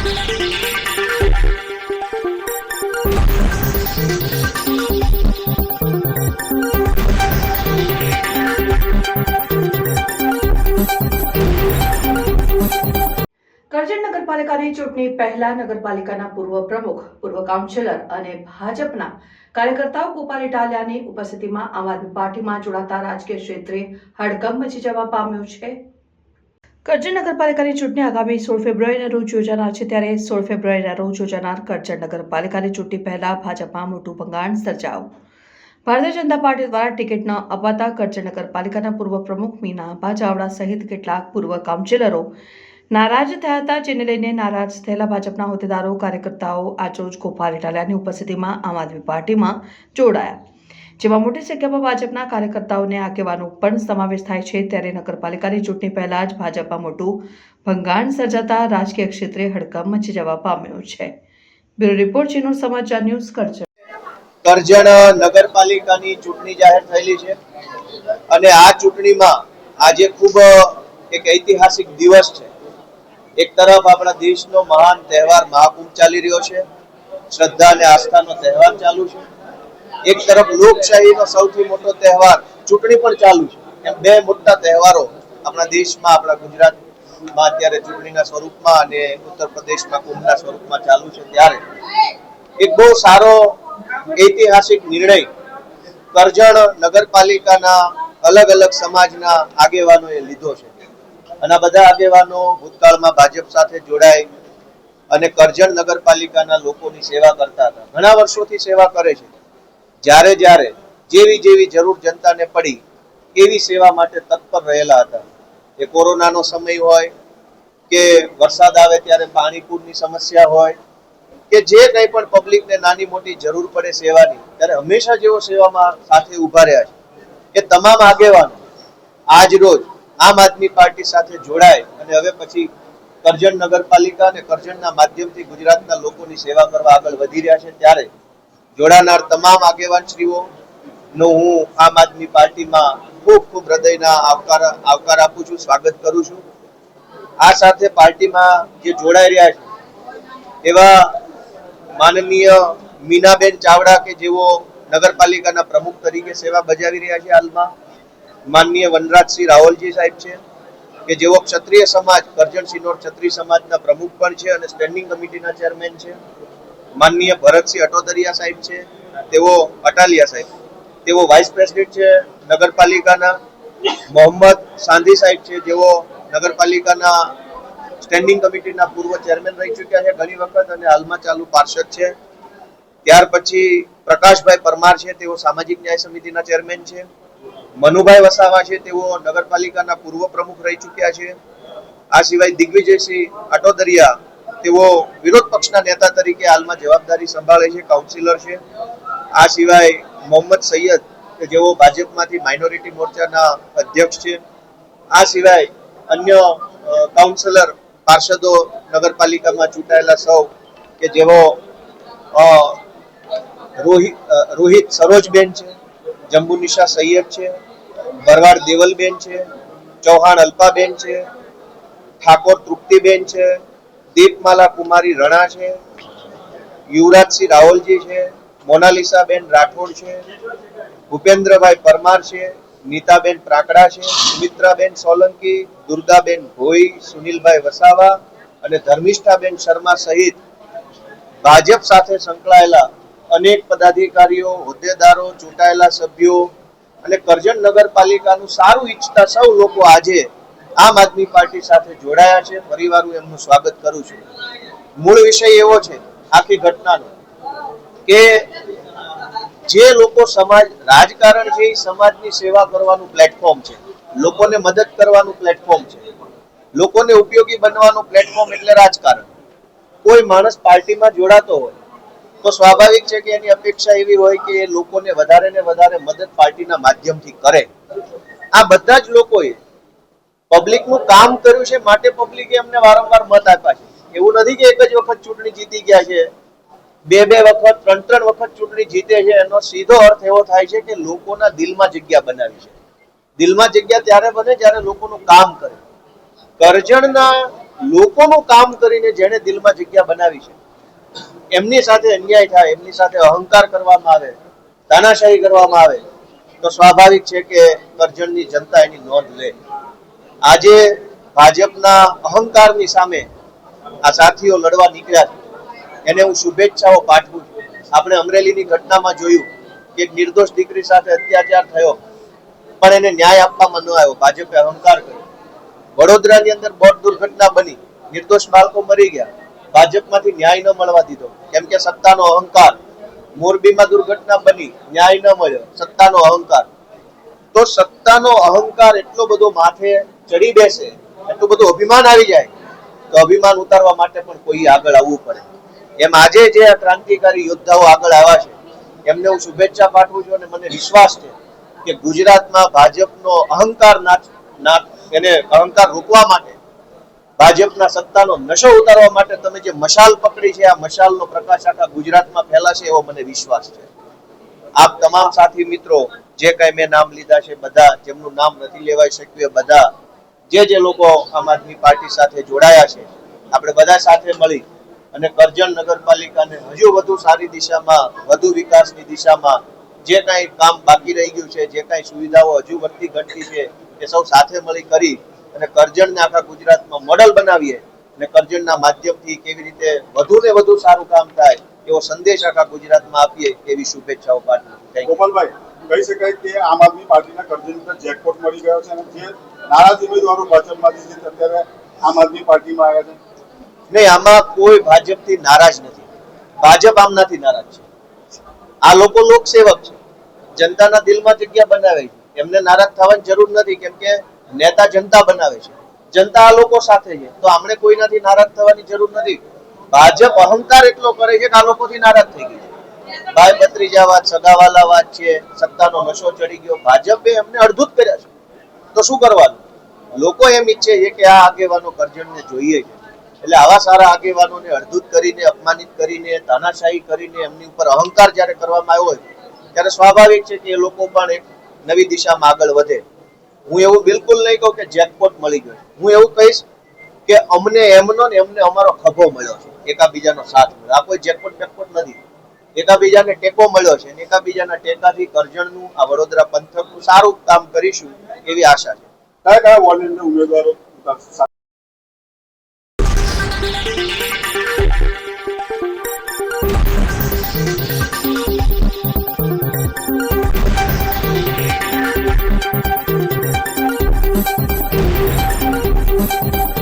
કરજણ નગરપાલિકાની ચૂંટણી પહેલા નગરપાલિકાના પૂર્વ પ્રમુખ, પૂર્વ કાઉન્સિલર અને ભાજપના કાર્યકર્તાઓ ગોપાલ ઇટાલિયાની ઉપસ્થિતિમાં આમ આદમી પાર્ટીમાં જોડાતા રાજકીય ક્ષેત્રે હડકંપ મચી જવા પામ્યો છે. કરજણ નગરપાલિકાની ચૂંટણી આગામી 16 ફેબ્રુઆરીના રોજ યોજાનાર છે. ત્યારે 16 ફેબ્રુઆરીના રોજ યોજાનાર કરજણ નગરપાલિકાની ચૂંટણી પહેલા ભાજપમાં મોટું ભંગાણ સર્જાયું. ભારતીય જનતા પાર્ટી દ્વારા ટિકિટ ન અપાતા કરજણ નગરપાલિકાના પૂર્વ પ્રમુખ મીનાભા ચાવડા સહિત કેટલાક પૂર્વ કાઉન્સિલરો નારાજ થયા હતા, જેને લઈને નારાજ થયેલા ભાજપના હોદ્દેદારો, કાર્યકર્તાઓ આજરોજ ગોપાલ ઇટાલિયાની ઉપસ્થિતિમાં આમ આદમી પાર્ટીમાં જોડાયા, જેમાં મોટી સંખ્યામાં ભાજપના કાર્યકર્તાઓને આગેવાનો પણ સમાવેશ થાય છે. ત્યારે નગરપાલિકાની ચૂંટણી પહેલા જ ભાજપમાં મોટું ભંગાણ સર્જાતા રાજકીય ક્ષેત્રે હડકંપ મચી જવા પામ્યો છે. બ્યુરો રિપોર્ટ, ચીનોર સમાચાર ન્યૂઝ, કરજણ. કરજણ નગરપાલિકાની ચૂંટણી જાહેર થયેલી છે અને આ ચૂંટણીમાં આજે ખૂબ એક ઐતિહાસિક દિવસ છે. એક તરફ આપણા દેશનો મહાન તહેવાર મહાકુંભ ચાલી રહ્યો છે, શ્રદ્ધા અને આસ્થાનો તહેવાર ચાલુ છે. એક તરફ લોકશાહીનો સૌથી મોટો તહેવાર ચૂંટણી પણ ચાલુ છે. એમ બે મોટા તહેવારો આપણા દેશમાં, આપણા ગુજરાતમાં અત્યારે ચૂંટણીના સ્વરૂપમાં અને ઉત્તર પ્રદેશમાં કુંભના સ્વરૂપમાં ચાલુ છે. ત્યારે એક બહુ સારો ઐતિહાસિક નિર્ણય કરજણ નગરપાલિકાના અલગ અલગ સમાજના આગેવાનોએ લીધો છે અને આ બધા આગેવાનો ભૂતકાળમાં ભાજપ સાથે જોડાય અને કરજણ નગરપાલિકાના લોકોની સેવા કરતા હતા. ઘણા વર્ષોથી સેવા કરે છે. જ્યારે જ્યારે જેવી જરૂર જનતાને પડી એવી સેવા માટે તત્પર રહેલા હતા. એ કોરોનાનો સમય હોય કે વરસાદ આવે ત્યારે પાણીપુરની સમસ્યા હોય કે જે કંઈ પણ પબ્લિકને નાની મોટી જરૂર પડે સેવાની, ત્યારે હંમેશા જેઓ સેવામાં સાથે ઉભા રહ્યા છે એ તમામ આગેવાનો આજ રોજ આમ આદમી પાર્ટી સાથે જોડાય અને હવે પછી કરજણ નગરપાલિકા અને કરજણના માધ્યમથી ગુજરાતના લોકોની સેવા કરવા આગળ વધી રહ્યા છે. ત્યારે જોડાનાર તમામ આગેવાનશ્રીઓનો હું આમ આદમી પાર્ટીમાં ખૂબ હૃદયના આવકાર આપું છું, સ્વાગત કરું છું. આ સાથે પાર્ટીમાં જે જોડાઈ રહ્યા છે એવા માનનીય મીનાબેન ચાવડા કે જેઓ નગરપાલિકાના પ્રમુખ તરીકે સેવા બજાવી રહ્યા છે હાલમાં, માનનીય વનરાજસિંહ રાવલજી સાહેબ છે કે જેઓ ક્ષત્રિય સમાજ, કરજણ સિનોર ક્ષત્રિય સમાજના પ્રમુખ પણ છે અને સ્ટેન્ડિંગ કમિટીના ચેરમેન છે. માનનીય ભરતસિંહ અટોદરિયા સાહેબ છે, અટાલિયા સાહેબ, તેઓ વાઇસ પ્રેસિડેન્ટ છે નગરપાલિકાના. મોહમ્મદ સાંધી સાહેબ છે, જેઓ નગરપાલિકાના સ્ટેન્ડિંગ કમિટીના પૂર્વ ચેરમેન રહી ચૂક્યા છે ઘણી વખત અને હાલમાં ચાલુ પાર્ષદ છે. ત્યાર પછી પ્રકાશભાઈ પરમાર છે, તેઓ સામાજિક ન્યાય સમિતિના ચેરમેન છે. મનુભાઈ વસાવા છે, તેઓ નગરપાલિકાના પૂર્વ પ્રમુખ રહી ચૂક્યા છે. આ સિવાય દિગ્વિજયસિંહ અટોદરિયા, તેઓ વિરોધ પક્ષના નેતા તરીકે હાલમાં જવાબદારી સંભાળે છે, કાઉન્સિલર છે. આ સિવાય મોહમ્મદ સૈયદ કે જેઓ ભાજપમાંથી માઇનોરિટી મોરચાના અધ્યક્ષ છે. આ સિવાય અન્ય કાઉન્સિલર, પાર્ષદો નગરપાલિકામાં ચૂંટાયેલા સૌ કે જેઓ રોહિત સરોજબેન છે, જંબુનિશા સૈયદ છે, ભરવાડ દેવલબેન છે, ચૌહાણ અલ્પાબેન છે, ઠાકોર તૃપ્તિબેન છે, દીપમાલા કુમારી રણા છે, યુવરાજસિંહ રાવલજી છે, મોનાલિસાબેન રાઠોડ છે, ભૂપેન્દ્રભાઈ પરમાર છે, નીતાબેન પ્રાકડા છે, સુમિત્રાબેન સોલંકી, દુર્ગાબેન ભોઈ, સુનિલભાઈ વસાવા અને ધર્મિષ્ઠાબેન શર્મા સહિત ભાજપ સાથે સંકળાયેલા અનેક પદાધિકારીઓ, હોદ્દેદારો, ચૂંટાયેલા સભ્યો અને કરજણ નગરપાલિકાનું સારું ઈચ્છતા સૌ લોકો આજે આમ આદમી પાર્ટી સાથે જોડાયા છે. ફરીવાર હું એમનું સ્વાગત કરું છું. મૂળ વિષય એવો છે આખી ઘટનાનો કે જે લોકો રાજકારણ છે એ સમાજની સેવા કરવાનું પ્લેટફોર્મ છે, લોકોને મદદ કરવાનું પ્લેટફોર્મ છે, લોકોને ઉપયોગી બનવાનું પ્લેટફોર્મ એટલે રાજકારણ. કોઈ માણસ પાર્ટીમાં જોડાતો હોય તો સ્વાભાવિક છે કે એની અપેક્ષા એવી હોય કે એ લોકોને વધારે ને વધારે મદદ પાર્ટીના માધ્યમથી કરે. આ બધા જ લોકોએ પબ્લિકનું કામ કર્યું છે, માટે પબ્લિકે એમને વારંવાર મત આપ્યા છે. એવું નથી કે એક જ વખત ચૂંટણી જીતી ગયા છે, બે વખત, ત્રણ વખત ચૂંટણી જીતે છે. એનો સીધો અર્થ એવો થાય છે કે લોકોના દિલમાં જગ્યા બનાવી છે. દિલમાં જગ્યા ત્યારે બને જ્યારે લોકોનું કામ કરે. કરજણના લોકોનું કામ કરીને જેણે દિલમાં જગ્યા બનાવી છે એમની સાથે અન્યાય થાય, એમની સાથે અહંકાર કરવામાં આવે, તાનાશાહી કરવામાં આવે તો સ્વાભાવિક છે કે કરજણની જનતા એની નોંધ લે. આજે ભાજપના અહંકારની સામે આ સાથીઓ લડવા નીકળ્યા છે એને હું શુભેચ્છાઓ પાઠવું છું. આપણે અમરેલીની ઘટનામાં જોયું કે એક નિર્દોષ દીકરી સાથે અત્યાચાર થયો પણ એને ન્યાય આપવામાં ન આવ્યો, ભાજપે અહંકાર કર્યો. વડોદરાની અંદર બોટ દુર્ઘટના બની, નિર્દોષ બાળકો મરી ગયા, ભાજપમાંથી ન્યાય ન મળવા દીધો કેમ કે સત્તાનો અહંકાર. મોરબીમાં દુર્ઘટના બની, ન્યાય ન મળ્યો, સત્તાનો અહંકાર. તો સત્તાનો અહંકાર એટલો બધો માથે ચડી બેસે, એટલું બધું અભિમાન આવી જાય તો અભિમાન ઉતારવા માટે પણ કોઈ આગળ આવવું પડે. એમ આજે જે આ ક્રાંતિકારી યોદ્ધાઓ આગળ આવ્યા છે એમને હું શુભેચ્છા પાઠવું છું અને મને વિશ્વાસ છે કે ગુજરાતમાં ભાજપનો અહંકાર એને અહંકાર રોકવા માટે, ભાજપના સત્તાનો નશો ઉતારવા માટે તમે જે મશાલ પકડી છે આ મશાલનો પ્રકાશ આખા ગુજરાતમાં ફેલાશે એવો મને વિશ્વાસ છે. આપ તમામ સાથી મિત્રો જે કઈ મેં નામ લીધા છે, બધા જેમનું નામ નથી લેવાઈ શક્યું એ બધા જે લોકો આમ આદમી પાર્ટી સાથે જોડાયા છે, આપણે બધા સાથે મળી અને કરજણ નગરપાલિકાને હજુ વધુ સારી દિશામાં, વધુ વિકાસની દિશામાં જે કાંઈ કામ બાકી રહી ગયું છે, જે કાંઈ સુવિધાઓ હજુ વધતી ઘટતી છે એ સૌ સાથે મળી કરી અને કરજણને આખા ગુજરાતમાં મોડલ બનાવીએ અને કરજણના માધ્યમથી કેવી રીતે વધુ ને વધુ સારું કામ થાય એવો સંદેશ આખા ગુજરાતમાં આપીએ એવી શુભેચ્છાઓ પાઠવું. ગોપાલભાઈ, કહી શકાય કે આમ આદમી પાર્ટીના કરજણ પર જેકપોટ મળી ગયો છે અને જે નારાજ ઉમેદવારો ભાજપમાંથી છે અત્યારે આમ આદમી પાર્ટીમાં આવ્યા છે. નહીં, આમાં કોઈ ભાજપથી નારાજ નથી. ભાજપ આમનાથી નારાજ છે. આ લોકો લોકસેવક છે, જનતાના દિલમાં જગ્યા બનાવે છે, એમને નારાજ થવાની જરૂર નથી કેમ કે નેતા જનતા બનાવે છે, જનતા આ લોકો સાથે છે, તો આમણે કોઈનાથી નારાજ થવાની જરૂર નથી. ભાજપ અહંકાર એટલો કરે છે કે આ લોકોથી નારાજ થઈ ગઈ છે. ભાઈ ભત્રીજા વાત, સગાવાલા વાત છે, સત્તાનો નશો ચડી ગયો, ભાજપે એમને અડધૂત કર્યા છે. તો શું કરવાનું? લોકો એમ ઈચ્છે છે કે આ આગેવાનો કરજણને જોઈએ છે, એટલે આવા સારા આગેવાનોને અડધૂત કરીને, અપમાનિત કરીને, તાનાશાહી કરીને એમની ઉપર અહંકાર જ્યારે કરવામાં આવ્યો હોય ત્યારે સ્વાભાવિક છે કે એ લોકો પણ એક નવી દિશામાં આગળ વધે. હું એવું બિલકુલ નહીં કહું કે જેકપોટ મળી ગયો, હું એવું કહીશ કે અમને એમનો ને એમને અમારો ખભો મળ્યો છે, એકાબીજાનો સાથ મળ્યો. આ કોઈ જેકપોટ બેકપોટ નથી, એકાબીજાને ટેકો મળ્યો છે અને એકાબીજાના ટેકાથી કરજણનું, આ વડોદરા પંથકનું સારું કામ કરીશું એવી આશા છે. કયા કયા વોર્ડના ઉમેદવારો